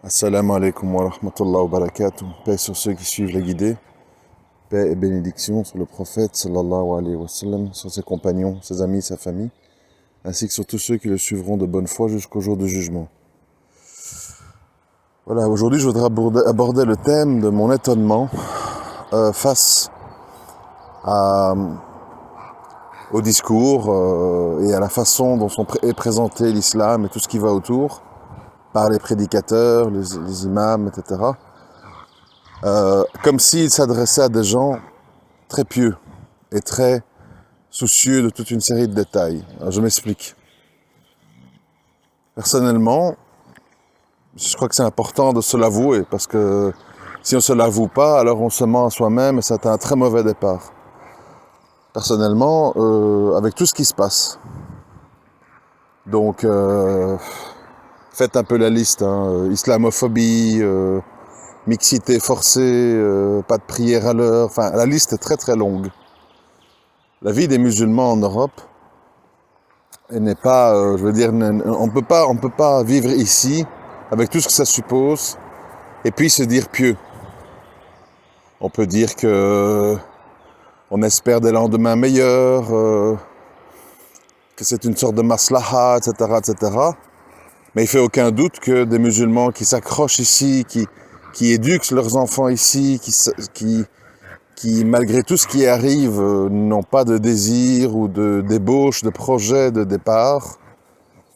Assalamu alaikum wa rahmatullahi wa barakatuh. Paix sur ceux qui suivent les guidés. Paix et bénédiction sur le prophète sallallahu alayhi wa sallam, sur ses compagnons, ses amis, sa famille, ainsi que sur tous ceux qui le suivront de bonne foi jusqu'au jour du jugement. Voilà, aujourd'hui je voudrais aborder le thème de mon étonnement face au discours et à la façon dont est présenté l'islam et tout ce qui va autour, par les prédicateurs, les imams, etc. Comme s'il s'adressait à des gens très pieux et très soucieux de toute une série de détails. Alors, je m'explique. Personnellement, je crois que c'est important de se l'avouer, parce que si on ne se l'avoue pas, alors on se ment à soi-même et c'est un très mauvais départ. Personnellement, avec tout ce qui se passe. Donc, faites un peu la liste, islamophobie, mixité forcée, pas de prière à l'heure, enfin la liste est très très longue. La vie des musulmans en Europe, elle n'est pas, on peut pas vivre ici avec tout ce que ça suppose et puis se dire pieux. On peut dire que on espère des lendemains meilleurs, que c'est une sorte de maslaha, etc., etc. Mais il fait aucun doute que des musulmans qui s'accrochent ici, qui éduquent leurs enfants ici, qui malgré tout ce qui arrive, n'ont pas de désir ou de débauche, de projet de départ.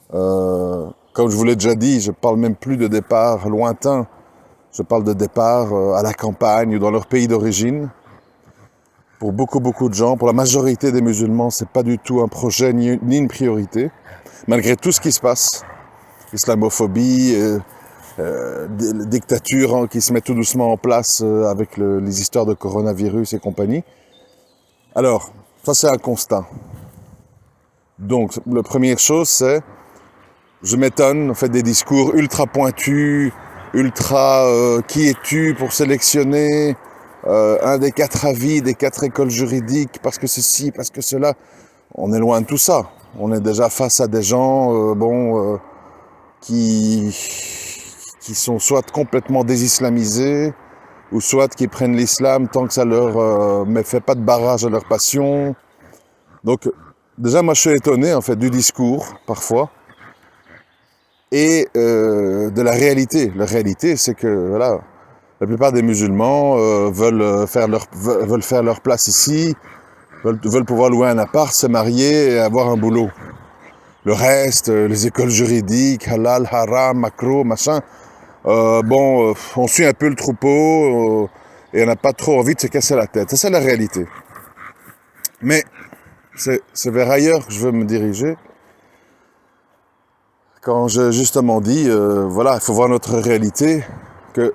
Comme je vous l'ai déjà dit, je parle même plus de départ lointain, je parle de départ à la campagne ou dans leur pays d'origine. Pour beaucoup de gens, pour la majorité des musulmans, c'est pas du tout un projet ni une priorité, malgré tout ce qui se passe. Islamophobie, dictature qui se met tout doucement en place avec les histoires de coronavirus et compagnie. Alors, ça c'est un constat. Donc, la première chose c'est, je m'étonne, on fait des discours ultra pointus, ultra qui es-tu pour sélectionner un des 4 avis, des 4 écoles juridiques, parce que ceci, parce que cela. On est loin de tout ça. On est déjà face à des gens, qui sont soit complètement désislamisés, ou soit qui prennent l'islam tant que ça leur ne fait pas de barrage à leur passion. Donc, déjà, moi, je suis étonné, en fait, du discours, parfois, et de la réalité. La réalité, c'est que, voilà, la plupart des musulmans veulent faire leur place ici, veulent pouvoir louer un appart, se marier et avoir un boulot. Le reste, les écoles juridiques, halal, haram, macro, machin, on suit un peu le troupeau et on n'a pas trop envie de se casser la tête. Ça, c'est la réalité. Mais c'est vers ailleurs que je veux me diriger. Quand j'ai justement dit, il faut voir notre réalité, que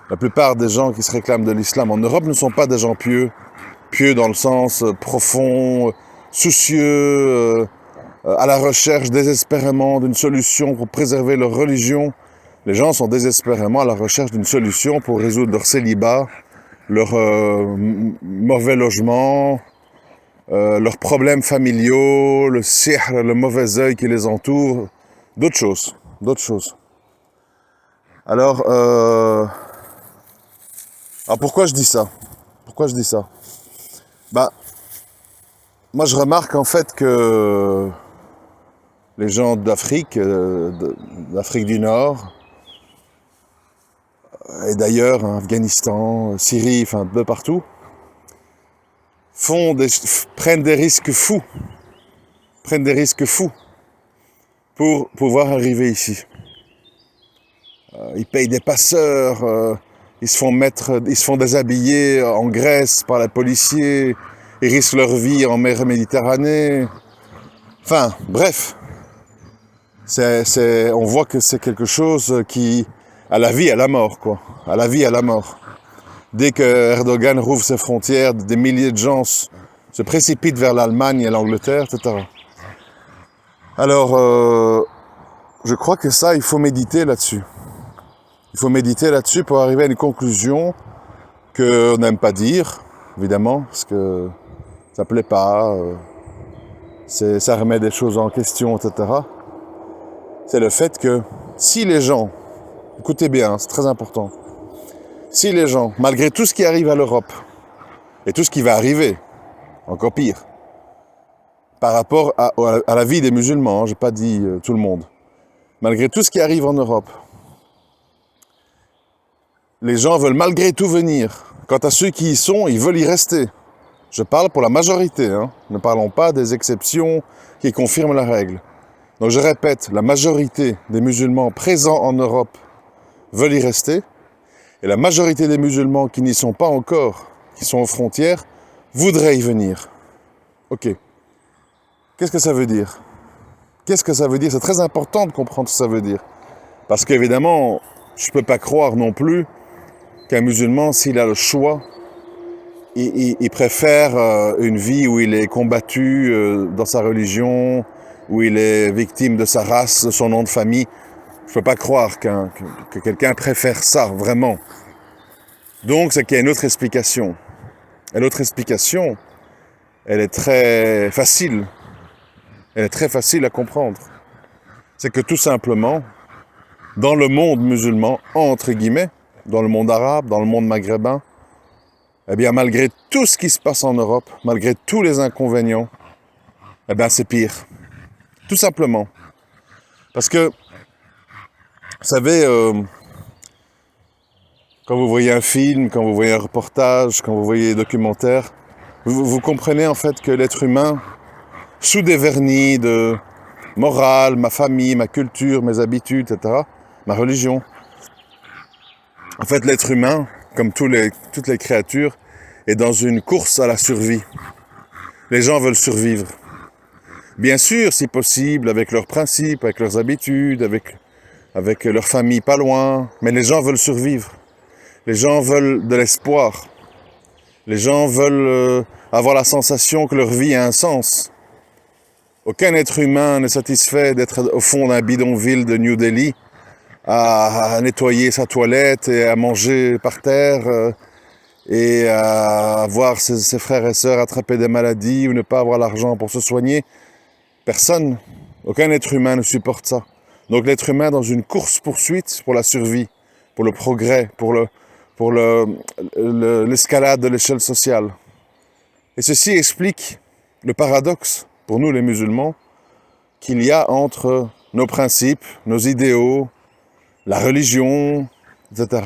la plupart des gens qui se réclament de l'islam en Europe ne sont pas des gens pieux. Pieux dans le sens profond, soucieux, à la recherche désespérément d'une solution pour préserver leur religion. Les gens sont désespérément à la recherche d'une solution pour résoudre leur célibat, leur mauvais logement, leurs problèmes familiaux, le sihr, le mauvais œil qui les entoure, d'autres choses. Alors pourquoi je dis ça? Moi je remarque en fait que les gens d'Afrique, d'Afrique du Nord, et d'ailleurs, Afghanistan, Syrie, enfin de partout, prennent des risques fous pour pouvoir arriver ici. Ils payent des passeurs, ils se font déshabiller en Grèce par les policiers, ils risquent leur vie en mer Méditerranée. Enfin, bref, on voit que c'est quelque chose qui, à la vie, à la mort, quoi. À la vie, à la mort. Dès que Erdogan rouvre ses frontières, des milliers de gens se précipitent vers l'Allemagne et l'Angleterre, etc. Alors, je crois que ça, il faut méditer là-dessus. Il faut méditer là-dessus pour arriver à une conclusion qu'on n'aime pas dire, évidemment, parce que ça plaît pas, ça remet des choses en question, etc. C'est le fait que si les gens Écoutez bien, c'est très important. Si les gens, malgré tout ce qui arrive à l'Europe, et tout ce qui va arriver, encore pire, par rapport à la vie des musulmans, je n'ai pas dit tout le monde, malgré tout ce qui arrive en Europe, les gens veulent malgré tout venir. Quant à ceux qui y sont, ils veulent y rester. Je parle pour la majorité, hein. Ne parlons pas des exceptions qui confirment la règle. Donc je répète, la majorité des musulmans présents en Europe veulent y rester, et la majorité des musulmans qui n'y sont pas encore, qui sont aux frontières, voudraient y venir. Ok. Qu'est-ce que ça veut dire? Qu'est-ce que ça veut dire? C'est très important de comprendre ce que ça veut dire. Parce qu'évidemment, je ne peux pas croire non plus qu'un musulman, s'il a le choix, il préfère une vie où il est combattu dans sa religion, où il est victime de sa race, de son nom de famille. Je ne peux pas croire que quelqu'un préfère ça, vraiment. Donc, c'est qu'il y a une autre explication. Et l'autre explication, elle est très facile. Elle est très facile à comprendre. C'est que tout simplement, dans le monde musulman, entre guillemets, dans le monde arabe, dans le monde maghrébin, eh bien, malgré tout ce qui se passe en Europe, malgré tous les inconvénients, eh bien, c'est pire. Tout simplement. Parce que, vous savez, quand vous voyez un film, quand vous voyez un reportage, quand vous voyez des documentaires, vous comprenez en fait que l'être humain, sous des vernis de morale, ma famille, ma culture, mes habitudes, etc., ma religion, en fait, l'être humain, comme toutes les créatures, est dans une course à la survie. Les gens veulent survivre. Bien sûr, si possible, avec leurs principes, avec leurs habitudes, avec leur famille pas loin, mais les gens veulent survivre. Les gens veulent de l'espoir. Les gens veulent avoir la sensation que leur vie a un sens. Aucun être humain n'est satisfait d'être au fond d'un bidonville de New Delhi, à nettoyer sa toilette et à manger par terre et à voir ses frères et sœurs attraper des maladies ou ne pas avoir l'argent pour se soigner. Personne, aucun être humain ne supporte ça. Donc l'être humain dans une course-poursuite pour la survie, pour le progrès, pour l'escalade de l'échelle sociale. Et ceci explique le paradoxe, pour nous les musulmans, qu'il y a entre nos principes, nos idéaux, la religion, etc.,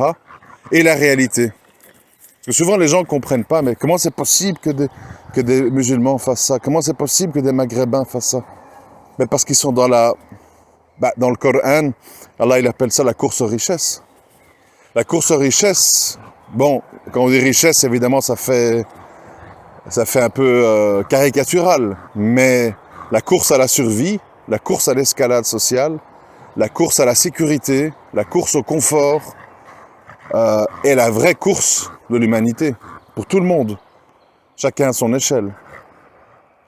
et la réalité. Parce que souvent les gens ne comprennent pas, mais comment c'est possible que des musulmans fassent ça? Comment c'est possible que des maghrébins fassent ça? Mais parce qu'ils sont dans le Coran, Allah il appelle ça la course aux richesses. La course aux richesses, bon, quand on dit richesse, évidemment ça fait un peu caricatural, mais la course à la survie, la course à l'escalade sociale, la course à la sécurité, la course au confort, est la vraie course de l'humanité, pour tout le monde. Chacun à son échelle.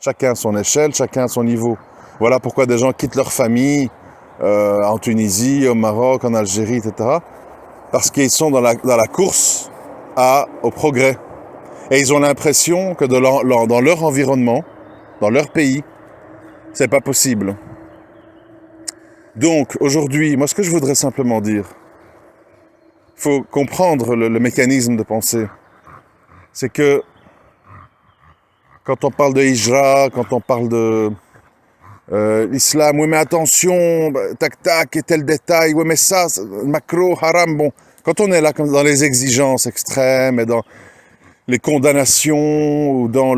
Chacun à son échelle, chacun à son niveau. Voilà pourquoi des gens quittent leur famille en Tunisie, au Maroc, en Algérie, etc. Parce qu'ils sont dans la course au progrès. Et ils ont l'impression que dans leur environnement, dans leur pays, c'est pas possible. Donc, aujourd'hui, moi, ce que je voudrais simplement dire, il faut comprendre le mécanisme de pensée. C'est que, quand on parle de hijra, quand on parle de l'islam, oui, mais attention, tac, tac, et tel détail, oui, mais ça, macro, haram, bon. Quand on est là, comme dans les exigences extrêmes et dans les condamnations ou dans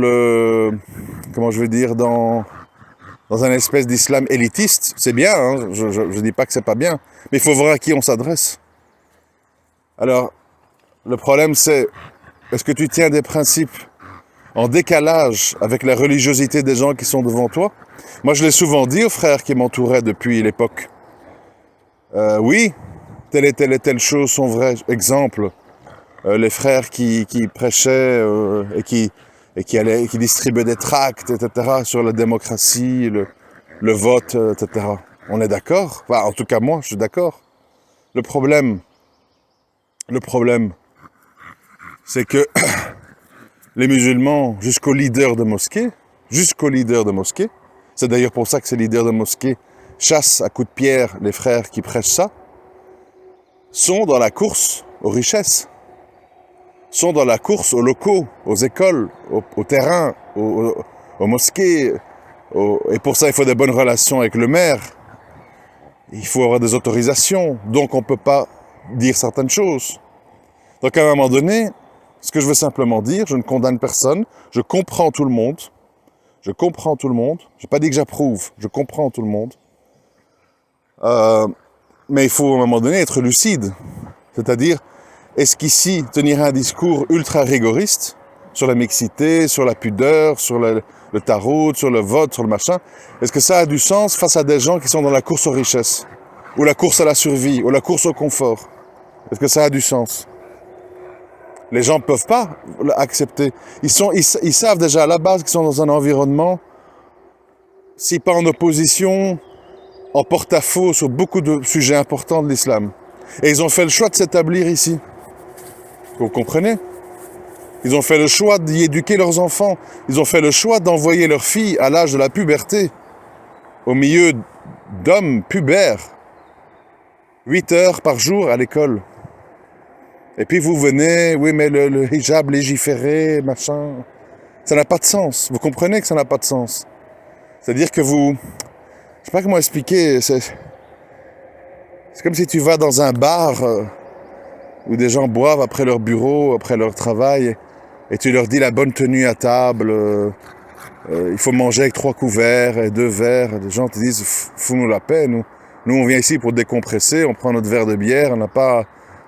dans un espèce d'islam élitiste, c'est bien, hein, je ne dis pas que c'est pas bien, mais il faut voir à qui on s'adresse. Alors, le problème c'est, est-ce que tu tiens des principes en décalage avec la religiosité des gens qui sont devant toi? Moi, je l'ai souvent dit aux frères qui m'entouraient depuis l'époque. Oui, telle et telle chose sont vraies. Exemple, les frères qui prêchaient et qui distribuaient des tracts, etc., sur la démocratie, le vote, etc. On est d'accord? Enfin, en tout cas, moi, je suis d'accord. Le problème, c'est que les musulmans, jusqu'aux leaders de mosquées, c'est d'ailleurs pour ça que ces leaders de mosquées chassent à coups de pierre les frères qui prêchent ça, sont dans la course aux richesses, sont dans la course aux locaux, aux écoles, aux terrains, aux mosquées. Et pour ça, il faut des bonnes relations avec le maire. Il faut avoir des autorisations, donc on ne peut pas dire certaines choses. Donc à un moment donné, ce que je veux simplement dire, je ne condamne personne, je comprends tout le monde. Je comprends tout le monde. Je n'ai pas dit que j'approuve, je comprends tout le monde. Mais il faut à un moment donné être lucide. C'est-à-dire, est-ce qu'ici, tenir un discours ultra rigoriste sur la mixité, sur la pudeur, sur le tarot, sur le vote, sur le machin, est-ce que ça a du sens face à des gens qui sont dans la course aux richesses, ou la course à la survie, ou la course au confort? Est-ce que ça a du sens? Les gens ne peuvent pas accepter. Ils savent déjà à la base qu'ils sont dans un environnement, si pas en opposition, en porte-à-faux sur beaucoup de sujets importants de l'islam. Et ils ont fait le choix de s'établir ici. Vous comprenez? Ils ont fait le choix d'y éduquer leurs enfants. Ils ont fait le choix d'envoyer leurs filles à l'âge de la puberté, au milieu d'hommes pubères, 8 heures par jour à l'école. Et puis vous venez, oui mais le hijab légiféré, machin, ça n'a pas de sens. Vous comprenez que ça n'a pas de sens. C'est-à-dire que je sais pas comment expliquer, c'est comme si tu vas dans un bar où des gens boivent après leur bureau, après leur travail, et tu leur dis la bonne tenue à table, il faut manger avec 3 couverts et 2 verres, et les gens te disent fous-nous la paix, nous on vient ici pour décompresser, on prend notre verre de bière, on n'a pas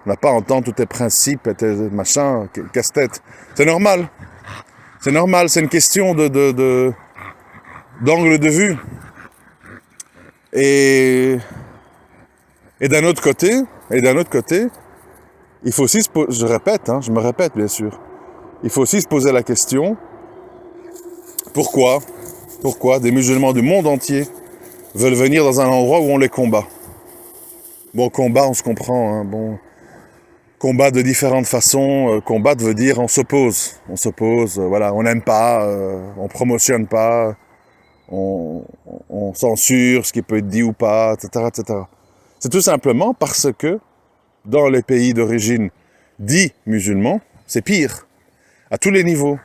à entendre tous tes principes et tes machins, casse-tête. C'est normal. C'est normal, c'est une question d'angle de vue. Et d'un autre côté, il faut aussi se poser, je me répète bien sûr, il faut aussi se poser la question, pourquoi des musulmans du monde entier veulent venir dans un endroit où on les combat? Bon, combat, on se comprend, hein, bon... Combat de différentes façons, combattre veut dire on s'oppose, voilà, on n'aime pas, on promotionne pas, on censure ce qui peut être dit ou pas, etc., etc. C'est tout simplement parce que dans les pays d'origine dits musulmans, c'est pire, à tous les niveaux.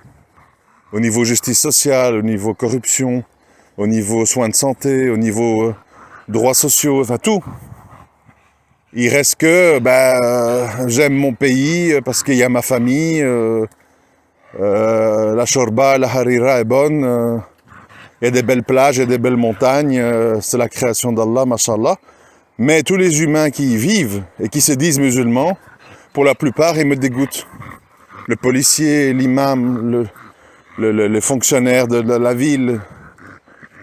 Au niveau justice sociale, au niveau corruption, au niveau soins de santé, au niveau droits sociaux, enfin tout. Il reste que, j'aime mon pays parce qu'il y a ma famille, la shorba, la harira est bonne, il y a des belles plages, il y a des belles montagnes, c'est la création d'Allah, mashallah. Mais tous les humains qui y vivent et qui se disent musulmans, pour la plupart, ils me dégoûtent. Le policier, l'imam, le fonctionnaire de la ville,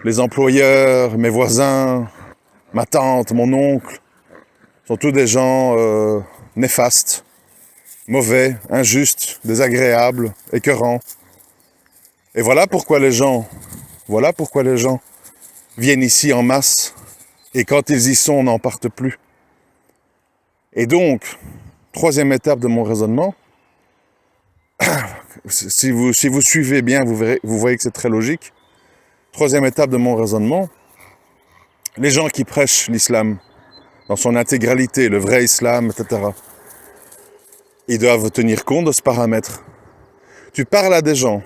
les employeurs, mes voisins, ma tante, mon oncle, sont tous des gens néfastes, mauvais, injustes, désagréables, écœurants. Et voilà pourquoi les gens viennent ici en masse, et quand ils y sont, n'en partent plus. Et donc, troisième étape de mon raisonnement, si vous suivez bien, vous voyez que c'est très logique. Troisième étape de mon raisonnement, les gens qui prêchent l'islam, dans son intégralité, le vrai islam, etc. Ils doivent tenir compte de ce paramètre. Tu parles à des gens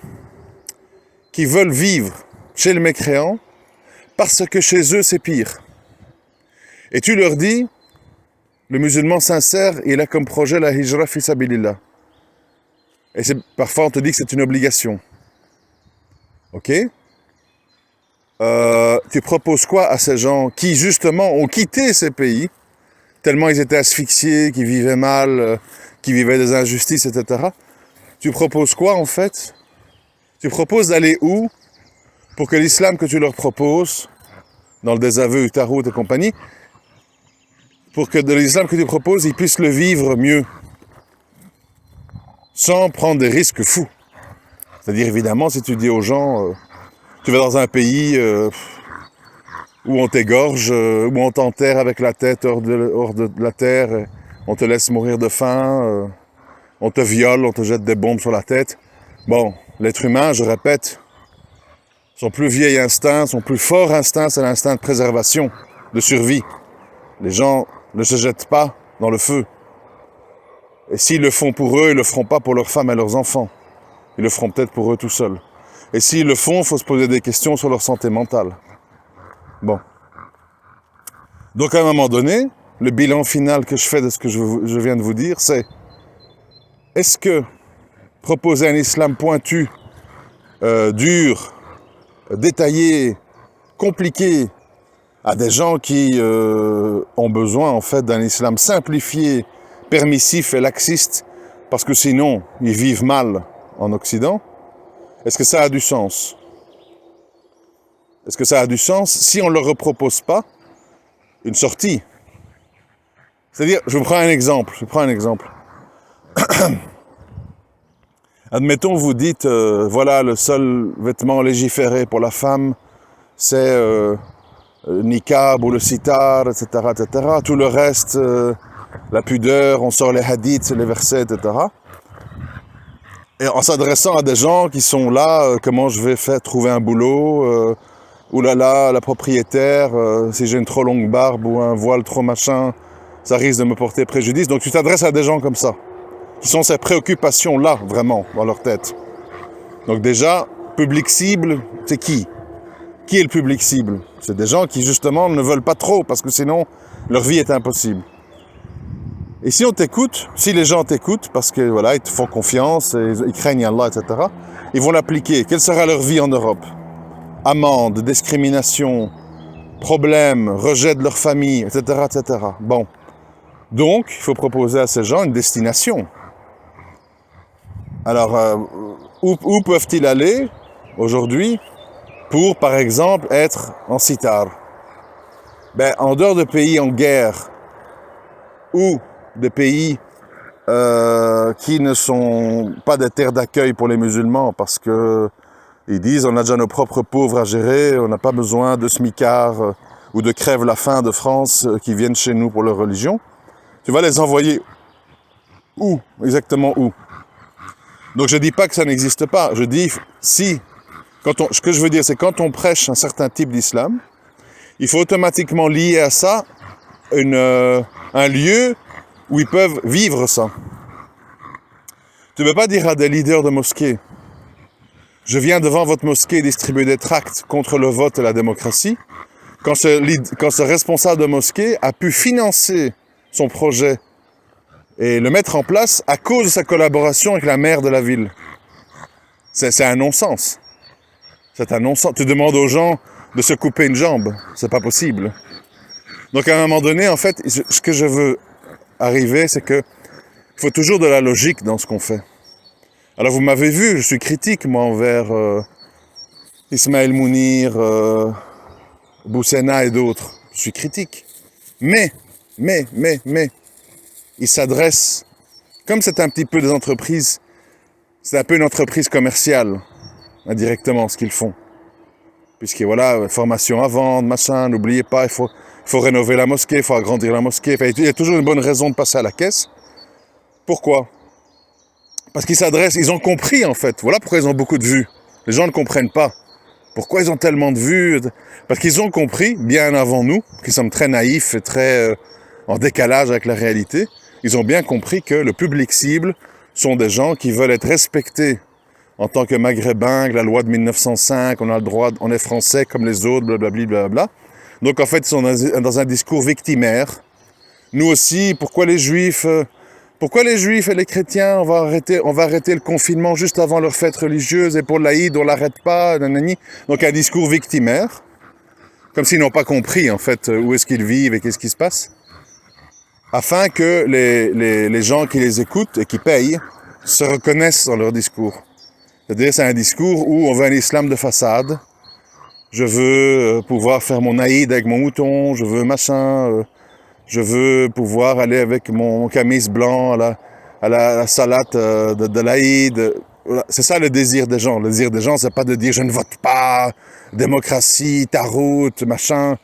qui veulent vivre chez le mécréant parce que chez eux c'est pire. Et tu leur dis, le musulman sincère, il a comme projet la hijra fi sabilillah. Et parfois on te dit que c'est une obligation. Ok ? Tu proposes quoi à ces gens qui justement ont quitté ces pays tellement ils étaient asphyxiés, qu'ils vivaient mal, qu'ils vivaient des injustices, etc. Tu proposes quoi en fait? Tu proposes d'aller où pour que l'islam que tu leur proposes, dans le désaveu, du tarot et compagnie, pour que de l'islam que tu proposes, ils puissent le vivre mieux, sans prendre des risques fous. C'est-à-dire évidemment, si tu dis aux gens, tu vas dans un pays où on t'égorge, où on t'enterre avec la tête hors de la terre, on te laisse mourir de faim, on te viole, on te jette des bombes sur la tête. Bon, l'être humain, je répète, son plus vieil instinct, son plus fort instinct, c'est l'instinct de préservation, de survie. Les gens ne se jettent pas dans le feu. Et s'ils le font pour eux, ils le feront pas pour leurs femmes et leurs enfants. Ils le feront peut-être pour eux tout seuls. Et s'ils le font, il faut se poser des questions sur leur santé mentale. Bon. Donc à un moment donné, le bilan final que je fais de ce que je viens de vous dire, c'est est-ce que proposer un islam pointu, dur, détaillé, compliqué, à des gens qui ont besoin en fait d'un islam simplifié, permissif et laxiste, parce que sinon ils vivent mal en Occident, est-ce que ça a du sens? Est-ce que ça a du sens si on ne leur repropose pas une sortie? C'est-à-dire, je vous prends un exemple, Admettons, vous dites, voilà, le seul vêtement légiféré pour la femme, c'est le niqab ou le sitar, etc., etc. Tout le reste, la pudeur, on sort les hadiths, les versets, etc. Et en s'adressant à des gens qui sont là, comment je vais trouver un boulot, oulala, la propriétaire, si j'ai une trop longue barbe ou un voile trop machin, ça risque de me porter préjudice. Donc tu t'adresses à des gens comme ça, qui sont ces préoccupations-là, vraiment, dans leur tête. Donc déjà, public cible, c'est qui? Qui est le public cible? C'est des gens qui, justement, ne veulent pas trop, parce que sinon, leur vie est impossible. Et si on t'écoute, si les gens t'écoutent, parce que voilà, ils te font confiance, et ils craignent Allah, etc., ils vont l'appliquer. Quelle sera leur vie en Europe? Amende, discrimination, problèmes, rejet de leur famille, etc., etc. Bon. Donc, il faut proposer à ces gens une destination. Alors, où peuvent-ils aller aujourd'hui pour, par exemple, être en sitar? Ben, en dehors de pays en guerre ou de pays qui ne sont pas des terres d'accueil pour les musulmans, parce que ils disent on a déjà nos propres pauvres à gérer, on n'a pas besoin de smicards ou de crève la faim de France qui viennent chez nous pour leur religion. Tu vas les envoyer où? Exactement où? Donc je dis pas que ça n'existe pas, je dis si, ce que je veux dire c'est quand on prêche un certain type d'islam, il faut automatiquement lier à ça un lieu où ils peuvent vivre ça. Tu ne peux pas dire à des leaders de mosquées, je viens devant votre mosquée distribuer des tracts contre le vote et la démocratie, quand ce responsable de mosquée a pu financer son projet et le mettre en place à cause de sa collaboration avec la maire de la ville. C'est un non-sens. C'est un non-sens. Tu demandes aux gens de se couper une jambe. C'est pas possible. Donc à un moment donné, en fait, ce que je veux arriver, c'est que il faut toujours de la logique dans ce qu'on fait. Alors vous m'avez vu, je suis critique, moi, envers Ismaël Mounir, Boussena et d'autres. Je suis critique. Mais, ils s'adressent, comme c'est un petit peu des entreprises, c'est un peu une entreprise commerciale, indirectement, ce qu'ils font. Puisque voilà, formation à vendre, machin, n'oubliez pas, il faut rénover la mosquée, il faut agrandir la mosquée. Enfin, il y a toujours une bonne raison de passer à la caisse. Pourquoi? Parce qu'ils s'adressent, ils ont compris en fait. Voilà pourquoi ils ont beaucoup de vues. Les gens ne comprennent pas. Pourquoi ils ont tellement de vues? Parce qu'ils ont compris, bien avant nous, qui sommes très naïfs et très en décalage avec la réalité, ils ont bien compris que le public cible sont des gens qui veulent être respectés en tant que maghrébins, la loi de 1905, on a le droit, on est français comme les autres, blablabla, blablabla. Donc en fait, ils sont dans un discours victimaire. Nous aussi, pourquoi les juifs et les chrétiens, on va arrêter le confinement juste avant leur fête religieuse et pour l'Aïd, on l'arrête pas, nanani. Donc un discours victimaire, comme s'ils n'ont pas compris en fait où est-ce qu'ils vivent et qu'est-ce qui se passe, afin que les gens qui les écoutent et qui payent se reconnaissent dans leur discours. C'est-à-dire c'est un discours où on veut un islam de façade, je veux pouvoir faire mon Aïd avec mon mouton, je veux machin... je veux pouvoir aller avec mon camis blanc à la salade de l'Aïd. C'est ça le désir des gens. Le désir des gens, c'est pas de dire je ne vote pas, démocratie, tarout, machin,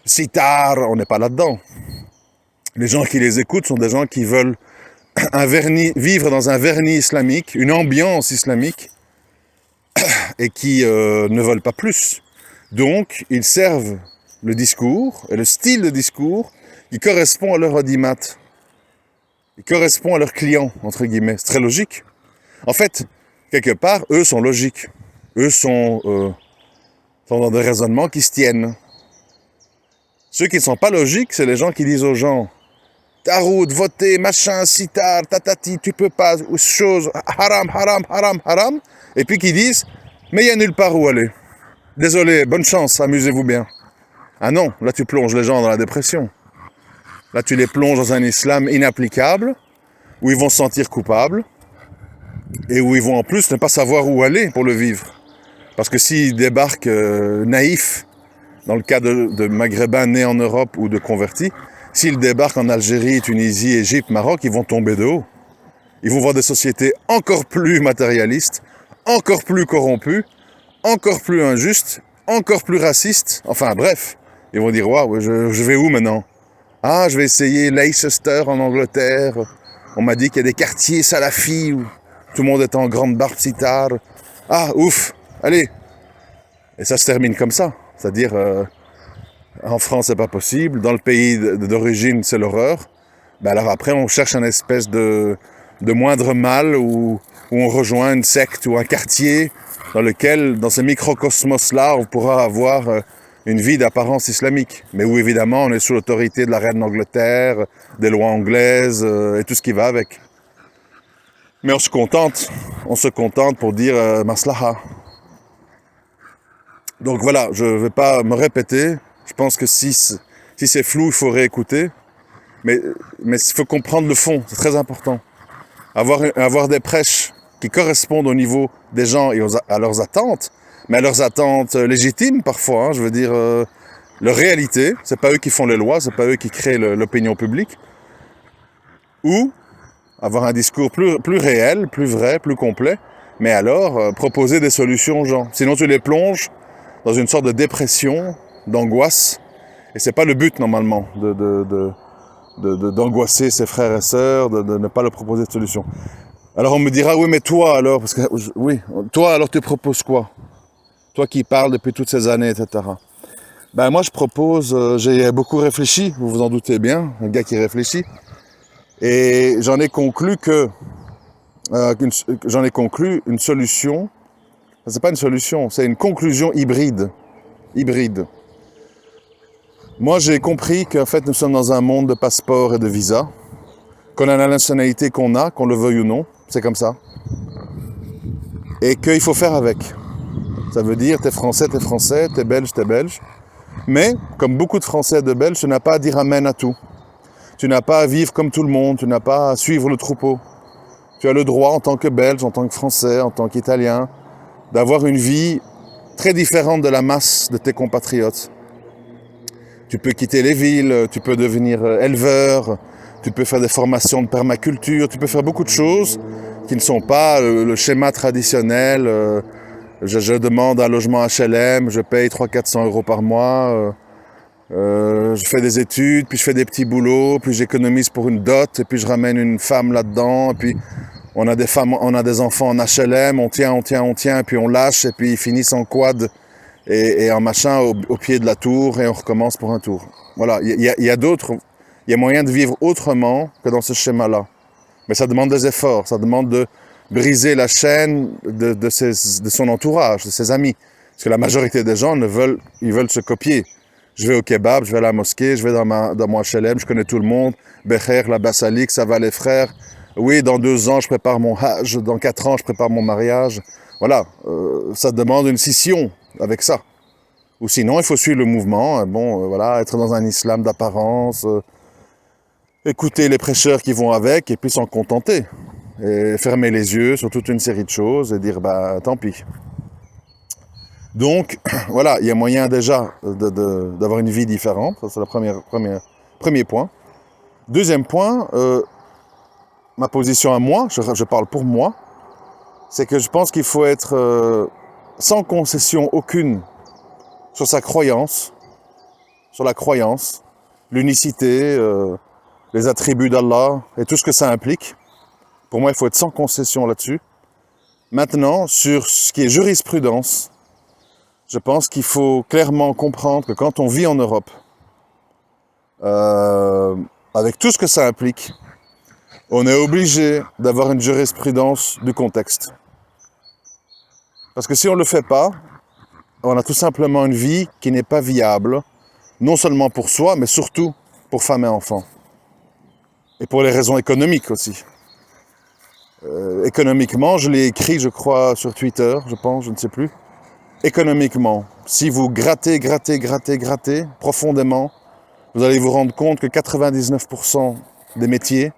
sitar, on n'est pas là-dedans. Les gens qui les écoutent sont des gens qui veulent vivre dans un vernis islamique, une ambiance islamique, et qui ne veulent pas plus. Donc, ils servent le discours et le style de discours qui correspond à leur audimat. Il correspond à leurs clients, entre guillemets. C'est très logique. En fait, quelque part, eux sont logiques. Eux sont dans des raisonnements qui se tiennent. Ceux qui ne sont pas logiques, c'est les gens qui disent aux gens Taroud, voter, machin, sitar, tatati, tu peux pas, ou chose, haram, haram, haram, haram. Et puis qui disent mais il n'y a nulle part où aller. Désolé, bonne chance, amusez-vous bien. Ah non, là tu plonges les gens dans la dépression. Là tu les plonges dans un islam inapplicable, où ils vont se sentir coupables, et où ils vont en plus ne pas savoir où aller pour le vivre. Parce que s'ils débarquent naïfs, dans le cas de maghrébins nés en Europe ou de convertis, s'ils débarquent en Algérie, Tunisie, Égypte, Maroc, ils vont tomber de haut. Ils vont voir des sociétés encore plus matérialistes, encore plus corrompues, encore plus injustes, encore plus racistes. Enfin bref, ils vont dire « Waouh, je vais où maintenant ?» Ah, je vais essayer Leicester en Angleterre. On m'a dit qu'il y a des quartiers salafis où tout le monde est en grande barbe sitar. Ah, ouf, allez. Et ça se termine comme ça. C'est-à-dire, en France, c'est pas possible. Dans le pays d'origine, c'est l'horreur. Ben alors après, on cherche un espèce de moindre mal où on rejoint une secte ou un quartier dans lequel, dans ce microcosmos-là, on pourra avoir une vie d'apparence islamique. Mais où, évidemment, on est sous l'autorité de la reine d'Angleterre, des lois anglaises et tout ce qui va avec. Mais on se contente pour dire maslaha. Donc voilà, je ne vais pas me répéter. Je pense que si c'est flou, il faut réécouter. Mais il faut comprendre le fond, c'est très important. Avoir des prêches qui correspondent au niveau des gens et à leurs attentes, mais à leurs attentes légitimes parfois, hein, je veux dire, leur réalité, c'est pas eux qui font les lois, c'est pas eux qui créent l'opinion publique. Ou avoir un discours plus réel, plus vrai, plus complet, mais alors proposer des solutions aux gens. Sinon tu les plonges dans une sorte de dépression, d'angoisse, et c'est pas le but normalement d'angoisser ses frères et sœurs, de ne pas leur proposer de solution. Alors on me dira oui mais toi alors, parce que oui, toi alors tu proposes quoi? Toi qui parles depuis toutes ces années, etc. Ben moi je propose, j'ai beaucoup réfléchi, vous vous en doutez bien, un gars qui réfléchit, et j'en ai conclu une solution. C'est pas une solution, c'est une conclusion hybride. Moi, j'ai compris qu'en fait, nous sommes dans un monde de passeports et de visas, qu'on a la nationalité qu'on a, qu'on le veuille ou non, c'est comme ça, et qu'il faut faire avec. Ça veut dire, t'es français, t'es belge, mais, comme beaucoup de Français et de Belges, tu n'as pas à dire amen à tout. Tu n'as pas à vivre comme tout le monde, tu n'as pas à suivre le troupeau. Tu as le droit, en tant que Belge, en tant que Français, en tant qu'Italien, d'avoir une vie très différente de la masse de tes compatriotes. Tu peux quitter les villes, tu peux devenir éleveur, tu peux faire des formations de permaculture, tu peux faire beaucoup de choses qui ne sont pas le schéma traditionnel. Je demande un logement HLM, je paye 300-400 euros par mois, je fais des études, puis je fais des petits boulots, puis j'économise pour une dot, et puis je ramène une femme là-dedans, et puis on a des enfants en HLM, on tient, et puis on lâche, et puis ils finissent en quad et en machin au pied de la tour, et on recommence pour un tour. Voilà, il y a moyen de vivre autrement que dans ce schéma-là. Mais ça demande des efforts, ça demande de briser la chaîne de son entourage, de ses amis. Parce que la majorité des gens ils veulent se copier. Je vais au kebab, je vais à la mosquée, je vais dans mon HLM, je connais tout le monde. Becher, la Bassalik, ça va les frères. Oui, dans 2 ans, je prépare mon hajj, dans 4 ans, je prépare mon mariage. Voilà, ça demande une scission avec ça. Ou sinon, il faut suivre le mouvement, voilà, être dans un islam d'apparence, écouter les prêcheurs qui vont avec, et puis s'en contenter. Et fermer les yeux sur toute une série de choses, et dire, bah, tant pis. Donc, voilà, il y a moyen déjà d'avoir une vie différente, ça c'est le premier point. Deuxième point, ma position à moi, je parle pour moi, c'est que je pense qu'il faut être sans concession aucune sur sa croyance, sur la croyance, l'unicité, les attributs d'Allah et tout ce que ça implique. Pour moi, il faut être sans concession là-dessus. Maintenant, sur ce qui est jurisprudence, je pense qu'il faut clairement comprendre que quand on vit en Europe, avec tout ce que ça implique, on est obligé d'avoir une jurisprudence du contexte. Parce que si on ne le fait pas, on a tout simplement une vie qui n'est pas viable, non seulement pour soi, mais surtout pour femme et enfants. Et pour les raisons économiques aussi. Économiquement, je l'ai écrit, je crois, sur Twitter, je pense, je ne sais plus. Économiquement, si vous grattez profondément, vous allez vous rendre compte que 99% des métiers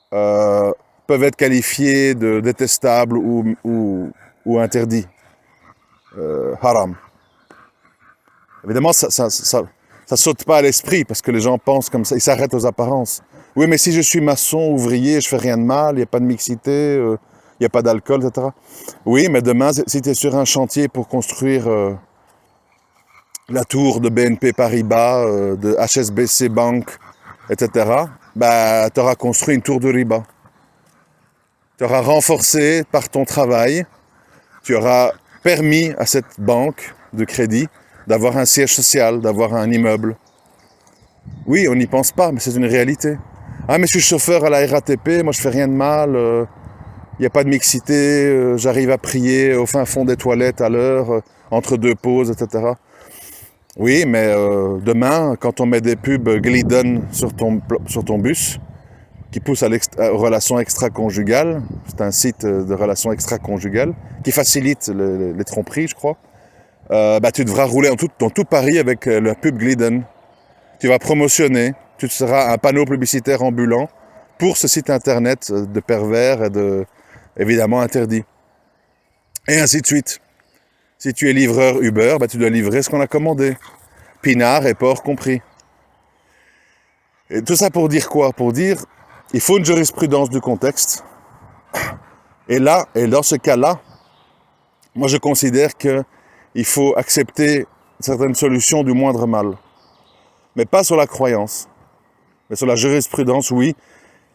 peuvent être qualifiés de détestables ou interdits, haram. Évidemment, ça saute pas à l'esprit parce que les gens pensent comme ça, ils s'arrêtent aux apparences. Oui, mais si je suis maçon, ouvrier, je fais rien de mal, il n'y a pas de mixité, il n'y a pas d'alcool, etc. Oui, mais demain, si tu es sur un chantier pour construire la tour de BNP Paribas, de HSBC Bank, etc., bah, tu auras construit une tour de riba. Tu auras renforcé par ton travail, tu auras permis à cette banque de crédit d'avoir un siège social, d'avoir un immeuble. Oui, on n'y pense pas, mais c'est une réalité. Ah, mais je suis chauffeur à la RATP, moi je fais rien de mal, il n'y a pas de mixité, j'arrive à prier au fin fond des toilettes à l'heure, entre deux pauses, etc. Oui, mais demain, quand on met des pubs Glidden sur ton bus, qui poussent aux relations extra-conjugales, c'est un site de relations extra-conjugales, qui facilite les tromperies, je crois, bah, tu devras rouler dans tout Paris avec la pub Glidden. Tu vas promotionner, tu seras un panneau publicitaire ambulant pour ce site internet de pervers et de, évidemment, interdit. Et ainsi de suite. Si tu es livreur Uber, bah, tu dois livrer ce qu'on a commandé. Pinard et porc compris. Et tout ça pour dire quoi? Pour dire, il faut une jurisprudence du contexte. Et là, et dans ce cas-là, moi je considère qu'il faut accepter certaines solutions du moindre mal. Mais pas sur la croyance, mais sur la jurisprudence, oui.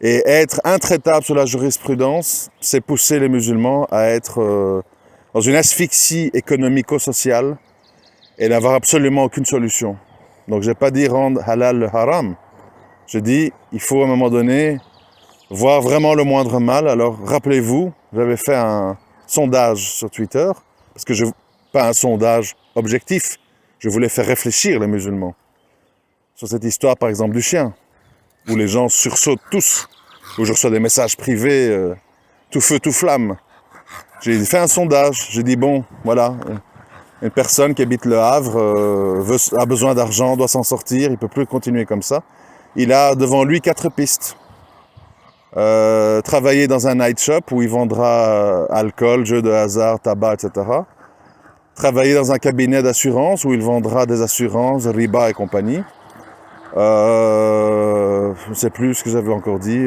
Et être intraitable sur la jurisprudence, c'est pousser les musulmans à être dans une asphyxie économico-sociale et n'avoir absolument aucune solution. Donc je n'ai pas dit rendre halal le haram. Je dis, il faut à un moment donné voir vraiment le moindre mal. Alors rappelez-vous, j'avais fait un sondage sur Twitter, parce que pas un sondage objectif, je voulais faire réfléchir les musulmans. Sur cette histoire, par exemple, du chien, où les gens sursautent tous, où je reçois des messages privés, tout feu, tout flamme. J'ai fait un sondage, j'ai dit, bon, voilà, une personne qui habite Le Havre a besoin d'argent, doit s'en sortir, il ne peut plus continuer comme ça. Il a devant lui 4 pistes. Travailler dans un night shop où il vendra alcool, jeux de hasard, tabac, etc. Travailler dans un cabinet d'assurance où il vendra des assurances, riba et compagnie. Je ne sais plus ce que j'avais encore dit.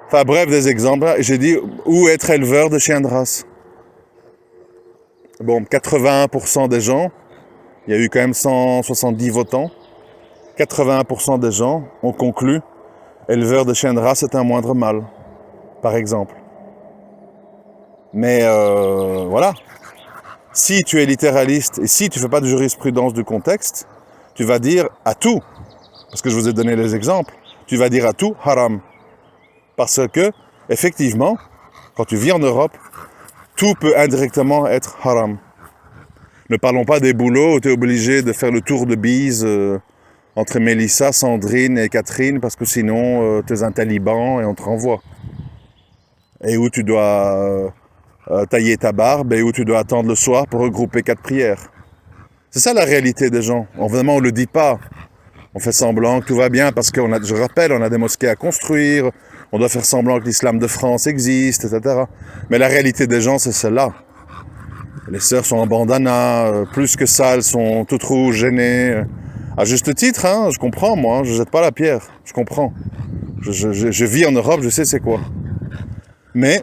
Enfin bref, des exemples. J'ai dit, ou être éleveur de chiens de race. Bon, 81% des gens, il y a eu quand même 170 votants, 81% des gens ont conclu éleveur de chiens de race est un moindre mal, par exemple. Mais voilà, si tu es littéraliste et si tu ne fais pas de jurisprudence du contexte, tu vas dire à tout, parce que je vous ai donné les exemples, tu vas dire à tout haram. Parce que, effectivement, quand tu vis en Europe, tout peut indirectement être haram. Ne parlons pas des boulots où tu es obligé de faire le tour de bise entre Mélissa, Sandrine et Catherine, parce que sinon tu es un taliban et on te renvoie. Et où tu dois tailler ta barbe et où tu dois attendre le soir pour regrouper 4 prières. C'est ça la réalité des gens. Évidemment, on ne le dit pas. On fait semblant que tout va bien parce je rappelle, on a des mosquées à construire, on doit faire semblant que l'islam de France existe, etc. Mais la réalité des gens, c'est celle-là. Les sœurs sont en bandana, plus que ça, elles sont toutes rouges, gênées. À juste titre, hein, je comprends, moi, je ne jette pas la pierre, je comprends. Je vis en Europe, je sais c'est quoi. Mais,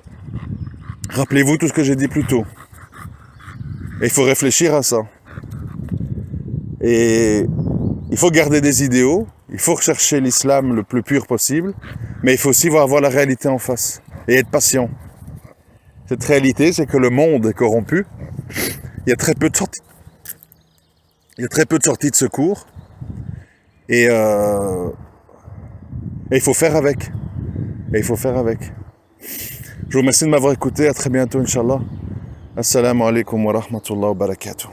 rappelez-vous tout ce que j'ai dit plus tôt. Et il faut réfléchir à ça. Et il faut garder des idéaux, il faut rechercher l'islam le plus pur possible, mais il faut aussi voir la réalité en face et être patient. Cette réalité, c'est que le monde est corrompu. Il y a très peu de sorties. Il y a très peu de sorties de secours. Et Et il faut faire avec. Et il faut faire avec. Je vous remercie de m'avoir écouté. À très bientôt, Inch'Allah. Assalamu alaikum wa rahmatullahi wa barakatuh.